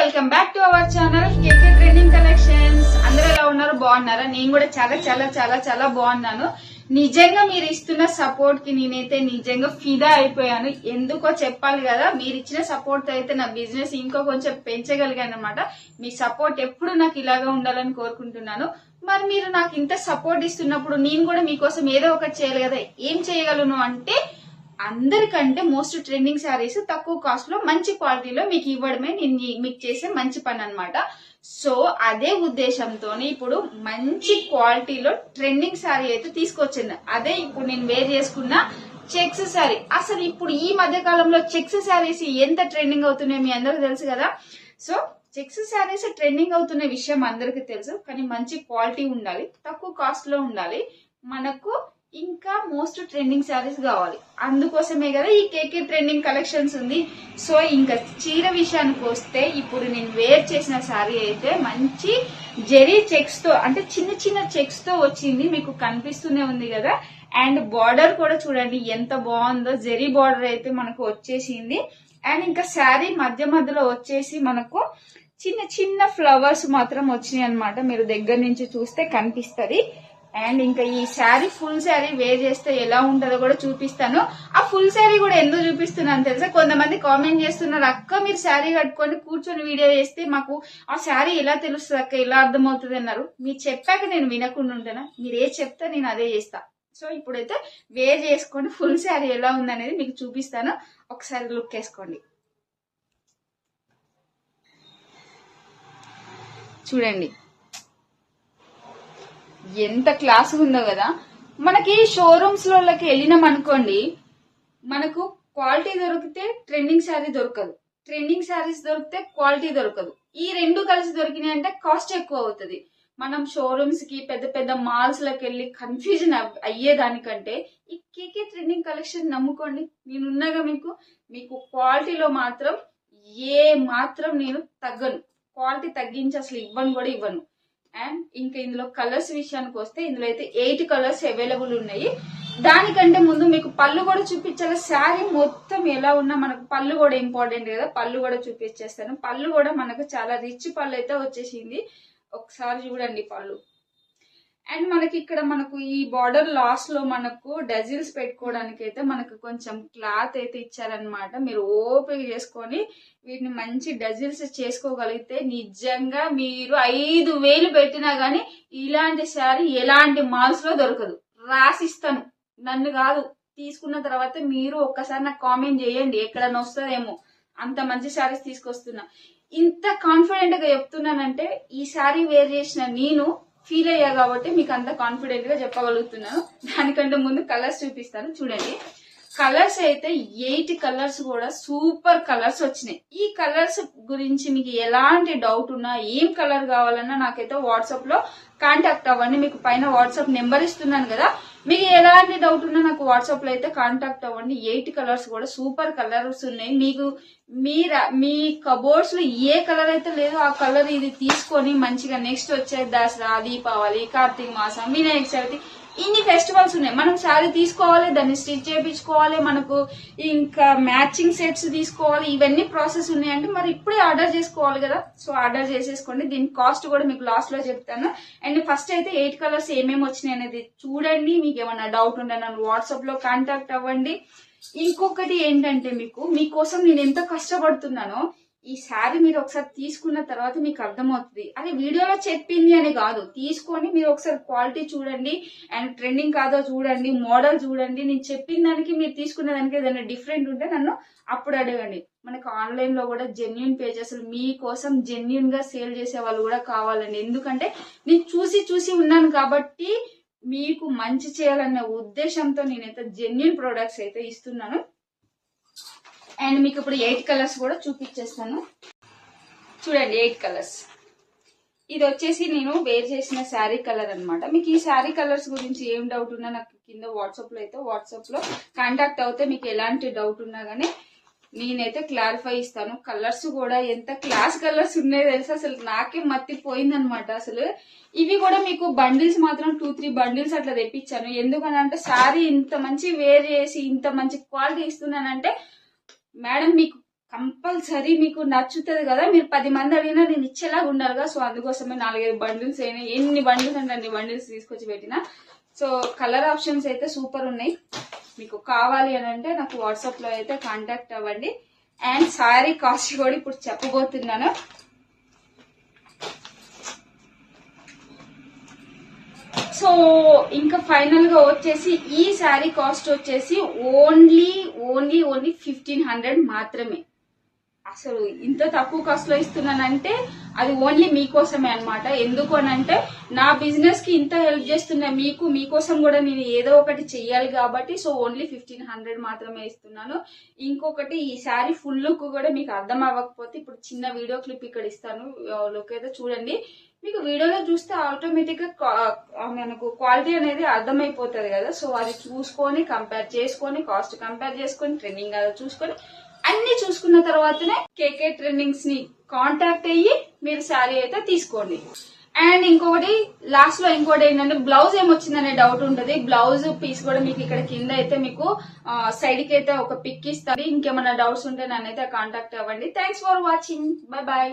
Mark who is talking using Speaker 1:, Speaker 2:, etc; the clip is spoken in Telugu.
Speaker 1: Welcome back to our channel KK trending collections. అందరూ ఎలా ఉన్నారు? బాగున్నారా? నేను కూడా చాలా చాలా చాలా చాలా బాగున్నాను. నిజంగా మీరు ఇస్తున్న సపోర్ట్ కి నేనైతే నిజంగా ఫిదా అయిపోయాను. ఎందుకో చెప్పాలి కదా, మీరు ఇచ్చిన సపోర్ట్ అయితే నా బిజినెస్ ఇంకో కొంచెం పెంచగలిగాను అనమాట. మీ సపోర్ట్ ఎప్పుడు నాకు ఇలాగా ఉండాలని కోరుకుంటున్నాను. మరి మీరు నాకు ఇంత సపోర్ట్ ఇస్తున్నప్పుడు నేను కూడా మీకోసం ఏదో ఒకటి చేయాలి కదా. ఏం చేయగలను అంటే, అందరికంటే మోస్ట్ ట్రెండింగ్ శారీస్ తక్కువ కాస్ట్ లో మంచి క్వాలిటీలో మీకు ఇవ్వడమే నేను మీకు చేసే మంచి పని అనమాట. సో అదే ఉద్దేశంతో ఇప్పుడు మంచి క్వాలిటీలో ట్రెండింగ్ శారీ అయితే తీసుకొచ్చింది. అదే ఇప్పుడు నేను వేర్ చేసుకున్న చెక్స్ శారీ. అసలు ఇప్పుడు ఈ మధ్య కాలంలో చెక్స్ శారీస్ ఎంత ట్రెండింగ్ అవుతున్నాయో మీ అందరికి తెలుసు కదా. సో చెక్స్ శారీస్ ట్రెండింగ్ అవుతున్న విషయం అందరికి తెలుసు, కానీ మంచి క్వాలిటీ ఉండాలి, తక్కువ కాస్ట్ లో ఉండాలి, మనకు ఇంకా మోస్ట్ ట్రెండింగ్ శారీస్ కావాలి. అందుకోసమే కదా ఈ కేకే ట్రెండింగ్ కలెక్షన్స్ ఉంది. సో ఇంకా చీర విషయానికి వస్తే, ఇప్పుడు నేను వేర్ చేసిన శారీ అయితే మంచి జెరీ చెక్స్ తో, అంటే చిన్న చిన్న చెక్స్ తో వచ్చింది. మీకు కనిపిస్తూనే ఉంది కదా. అండ్ బార్డర్ కూడా చూడండి ఎంత బాగుందో. జెరీ బార్డర్ అయితే మనకు వచ్చేసింది. అండ్ ఇంకా శారీ మధ్య మధ్యలో వచ్చేసి మనకు చిన్న చిన్న ఫ్లవర్స్ మాత్రం వచ్చినాయి అనమాట. మీరు దగ్గర నుంచి చూస్తే కనిపిస్తుంది. అండ్ ఇంకా ఈ శారీ ఫుల్ శారీ వేర్ చేస్తే ఎలా ఉంటుందో కూడా చూపిస్తాను. ఆ ఫుల్ శారీ కూడా ఎందుకు చూపిస్తున్నాను తెలుసా? కొంతమంది కామెంట్ చేస్తున్నారు, అక్క మీరు శారీ కట్టుకొని కూర్చొని వీడియో చేస్తే మాకు ఆ శారీ ఎలా తెలుస్తుంది అక్క, ఎలా అర్థమవుతుంది అన్నారు. మీరు చెప్పాక నేను వినకుండా ఉంటానా? మీరు ఏ చెప్తే నేను అదే చేస్తా. సో ఇప్పుడైతే వేర్ చేసుకొని ఫుల్ శారీ ఎలా ఉందనేది మీకు చూపిస్తాను. ఒకసారి లుక్ వేసుకోండి. చూడండి ఎంత క్లాస్ ఉందో కదా. మనకి షోరూమ్స్ లోకి వెళ్ళినాం అనుకోండి, మనకు క్వాలిటీ దొరికితే ట్రెండింగ్ శారీ దొరకదు, ట్రెండింగ్ శారీస్ దొరికితే క్వాలిటీ దొరకదు. ఈ రెండు కలిసి దొరికినాయి అంటే కాస్ట్ ఎక్కువ అవుతుంది. మనం షోరూమ్స్ కి పెద్ద పెద్ద మాల్స్ లకు వెళ్ళి కన్ఫ్యూజన్ అయ్యేదానికంటే ఈ కేకే ట్రెండింగ్ కలెక్షన్ నమ్ముకోండి. నేనున్నాగా మీకు క్వాలిటీలో మాత్రం ఏ మాత్రం నేను తగ్గను. క్వాలిటీ తగ్గించి అసలు ఇవ్వను. అండ్ ఇంకా ఇందులో కలర్స్ విషయానికి వస్తే, ఇందులో అయితే 8 కలర్స్ అవైలబుల్ ఉన్నాయి. దానికంటే ముందు మీకు పళ్ళు కూడా చూపించాలి. శారీ మొత్తం ఎలా ఉన్నా మనకు పళ్ళు కూడా ఇంపార్టెంట్ కదా. పళ్ళు కూడా చూపించేస్తాను. పళ్ళు కూడా మనకు చాలా రిచ్ పళ్ళు అయితే వచ్చేసింది. ఒకసారి చూడండి పళ్ళు. అండ్ మనకి ఇక్కడ మనకు ఈ బార్డర్ లాస్ట్ లో మనకు డజిల్స్ పెట్టుకోవడానికి అయితే మనకు కొంచెం క్లాత్ అయితే ఇచ్చారనమాట. మీరు ఓపిక చేసుకొని వీటిని మంచి డజిల్స్ చేసుకోగలిగితే నిజంగా మీరు 5,000 పెట్టినా గానీ ఇలాంటి శారీ ఎలాంటి మాల్స్ లో దొరకదు. రాసిస్తాను, నన్ను కాదు. తీసుకున్న తర్వాత మీరు ఒక్కసారి నాకు కామెంట్ చేయండి, ఎక్కడన్నా వస్తుందేమో. అంత మంచి శారీస్ తీసుకొస్తున్నా. ఇంత కాన్ఫిడెంట్ గా చెప్తున్నానంటే ఈ శారీ వేర్ చేసిన నేను ఫీల్ అయ్యా కాబట్టి మీకు అంత కాన్ఫిడెంట్ గా చెప్పగలుగుతున్నాను. దానికంటే ముందు కలర్స్ చూపిస్తాను. చూడండి, కలర్స్ అయితే 8 కలర్స్ కూడా సూపర్ కలర్స్ వచ్చినాయి. ఈ కలర్స్ గురించి మీకు ఎలాంటి డౌట్ ఉన్నా, ఏం కలర్ కావాలన్నా నాకైతే వాట్సాప్ లో కాంటాక్ట్ అవ్వండి. మీకు పైన వాట్సాప్ నెంబర్ ఇస్తున్నాను కదా. మీకు ఎలాంటి డౌట్ ఉన్నా నాకు వాట్సాప్ లో అయితే కాంటాక్ట్ అవ్వండి. 8 కలర్స్ కూడా సూపర్ కలర్స్ ఉన్నాయి. మీకు మీ కబోర్డ్స్ లో ఏ కలర్ అయితే లేదో ఆ కలర్ ఇది తీసుకొని మంచిగా నెక్స్ట్ వచ్చే దసరా, దీపావళి, కార్తీక మాసం, వినాయక చవితి, ఇన్ని ఫెస్టివల్స్ ఉన్నాయి. మనం శారీ తీసుకోవాలి, దాన్ని స్టిచ్ చేయించుకోవాలి, మనకు ఇంకా మ్యాచింగ్ సెట్స్ తీసుకోవాలి. ఇవన్నీ ప్రాసెస్ ఉన్నాయంటే మరి ఇప్పుడే ఆర్డర్ చేసుకోవాలి కదా. సో ఆర్డర్ చేసేసుకోండి. దీని కాస్ట్ కూడా మీకు లాస్ట్ లో చెప్తాను. అండ్ ఫస్ట్ అయితే 8 కలర్స్ ఏమేమి వచ్చినాయి అనేది చూడండి. మీకు ఏమన్నా డౌట్ ఉంటే నన్ను వాట్సాప్ లో కాంటాక్ట్ అవ్వండి. ఇంకొకటి ఏంటంటే, మీకోసం నేను ఎంత కష్టపడుతున్నానో ఈ శారీ మీరు ఒకసారి తీసుకున్న తర్వాత మీకు అర్థమవుతుంది. అది వీడియోలో చెప్పింది అని కాదు, తీసుకొని మీరు ఒకసారి క్వాలిటీ చూడండి, అండ్ ట్రెండింగ్ కాదో చూడండి, మోడల్ చూడండి. నేను చెప్పిన దానికి మీరు తీసుకునే దానికి ఏదైనా డిఫరెంట్ ఉంటే నన్ను అప్పుడు అడగండి. మనకు ఆన్లైన్ లో కూడా జెన్యున్ పేజెస్, మీకోసం జెన్యున్ గా సేల్ చేసే వాళ్ళు కూడా కావాలండి. ఎందుకంటే నేను చూసి ఉన్నాను కాబట్టి మీకు మంచి చేయాలన్న ఉద్దేశంతో నేనైతే జెన్యున్ ప్రొడక్ట్స్ అయితే ఇస్తున్నాను. అండ్ మీకు ఇప్పుడు 8 కలర్స్ కూడా చూపించేస్తాను. చూడండి 8 కలర్స్. ఇది వచ్చేసి నేను వేర్ చేసిన శారీ కలర్ అనమాట. మీకు ఈ శారీ కలర్స్ గురించి ఏం డౌట్ ఉన్నా నాకు కింద వాట్సాప్ లో కాంటాక్ట్ అవుతే మీకు ఎలాంటి డౌట్ ఉన్నా గానీ నేనైతే క్లారిఫై ఇస్తాను. కలర్స్ కూడా ఎంత క్లాస్ కలర్స్ ఉన్నాయో తెలుసా, అసలు నాకే మత్తిపోయింది అనమాట. అసలు ఇవి కూడా మీకు బండిల్స్ మాత్రం 2-3 బండిల్స్ అట్లా తెప్పించాను. ఎందుకనంటే శారీ ఇంత మంచి వేర్ చేసి ఇంత మంచి క్వాలిటీ ఇస్తున్నానంటే మేడం మీకు కంపల్సరీ మీకు నచ్చుతుంది కదా, మీరు 10 మంది అడిగినా నేను ఇచ్చేలాగా ఉండాలిగా. సో అందుకోసమే 4-5 బండిల్స్ అయినాయి. ఎన్ని బండిల్స్ అంటే అన్ని బండిల్స్ తీసుకొచ్చి పెట్టిన. సో కలర్ ఆప్షన్స్ అయితే సూపర్ ఉన్నాయి. మీకు కావాలి అని అంటే నాకు వాట్సాప్ లో అయితే కాంటాక్ట్ అవ్వండి. అండ్ సారీ కాస్ట్ కూడా ఇప్పుడు చెప్పబోతున్నాను. సో ఇంకా ఫైనల్ గా వచ్చేసి ఈ శారీ కాస్ట్ వచ్చేసి ఓన్లీ 1500 మాత్రమే. అసలు ఇంత తక్కువ కాస్ట్ లో ఇస్తున్నానంటే అది ఓన్లీ మీకోసమే అన్నమాట. ఎందుకు అనంటే నా బిజినెస్ కి ఇంత హెల్ప్ చేస్తున్నా మీకోసం కూడా నేను ఏదో ఒకటి చెయ్యాలి కాబట్టి. సో ఓన్లీ 1500 మాత్రమే ఇస్తున్నాను. ఇంకొకటి ఈ శారీ ఫుల్ లుక్ కూడా మీకు అర్థం అవ్వకపోతే ఇప్పుడు చిన్న వీడియో క్లిప్ ఇక్కడ ఇస్తాను, లుక్ అయితే చూడండి. మీకు వీడియోలో చూస్తే ఆటోమేటిక్ గా మనకు క్వాలిటీ అనేది అర్థమైపోతుంది కదా. సో అది చూసుకొని కంపేర్ చేసుకొని కాస్ట్ కంపేర్ చేసుకొని ట్రెండింగ్ అది చూసుకొని అన్ని చూసుకున్న తర్వాతనే కేకే ట్రెండింగ్స్ ని కాంటాక్ట్ అయ్యి మీరు శారీ అయితే తీసుకోండి. అండ్ ఇంకొకటి లాస్ట్ లో ఇంకోటి ఏంటంటే బ్లౌజ్ ఏమొచ్చిందనే డౌట్ ఉంటుంది. బ్లౌజ్ పీస్ కూడా మీకు ఇక్కడ కింద అయితే మీకు సైడ్ కి అయితే ఒక పిక్ ఇస్తుంది. ఇంకేమైనా డౌట్స్ ఉంటే నన్నైతే కాంటాక్ట్ అవ్వండి. Thanks for watching. Bye bye.